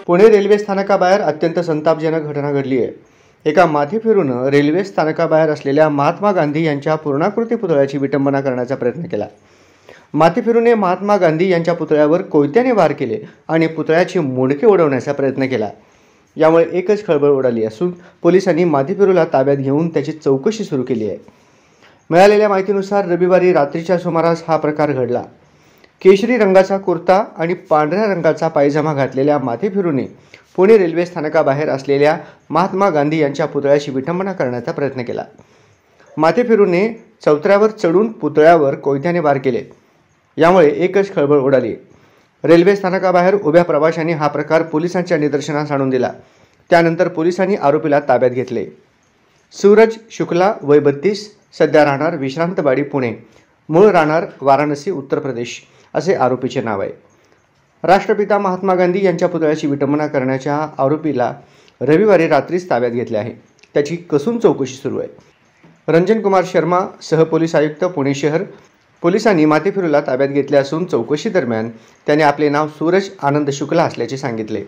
Pune railway स्थानकाबाहेर अत्यंत संतापजनक घटना घडली आहे। एका माथेफिरूनं रेल्वे स्थानकाबाहेर असलेल्या महात्मा गांधी यांच्या पूर्णाकृती पुतळ्याची विटंबना करण्याचा प्रयत्न केला। माथेफिरूने महात्मा गांधी यांच्या पुतळ्यावर कोयत्याने वार केले आणि पुतळ्याची मुंडके उडवण्याचा प्रयत्न केला। यामुळे एकच खळबळ उडाली असून पोलिसांनी माथेफिरूला ताब्यात घेऊन त्याची चौकशी सुरू केली आहे। मिळालेल्या माहितीनुसार रविवारी रात्रीच्या सुमारास हा प्रकार घडला। केशरी रंगाचा कुर्ता आणि पांढऱ्या रंगाचा पायजामा घातलेल्या माथेफिरूने पुणे रेल्वे स्थानकाबाहेर असलेल्या महात्मा गांधी यांच्या पुतळ्याची विटंबना करण्याचा प्रयत्न केला। माथेफिरूने चौतऱ्यावर चढून पुतळ्यावर कोयत्याने वार केले। यामुळे एकच खळबळ उडाली। रेल्वे स्थानकाबाहेर उभ्या प्रवाशांनी हा प्रकार पोलिसांच्या निदर्शनास आणून दिला। त्यानंतर पोलिसांनी आरोपीला ताब्यात घेतले। सूरज शुक्ला वय 32, सध्या राहणार विश्रांतवाडी पुणे, मूळ राहणार वाराणसी उत्तर प्रदेश असे आरोपीचे नाव आहे। राष्ट्रपिता महात्मा गांधी यांच्या पुतळ्याची विटंबना करण्याच्या आरोपीला रविवारी रात्रीच ताब्यात घेतले आहे। त्याची कसून चौकशी सुरू आहे। रंजन कुमार शर्मा, सहपोलीस आयुक्त पुणे शहर, पोलिसांनी माथेफिरूला ताब्यात घेतले असून चौकशी दरम्यान त्याने आपले नाव सूरज आनंद शुक्ला असल्याचे सांगितले।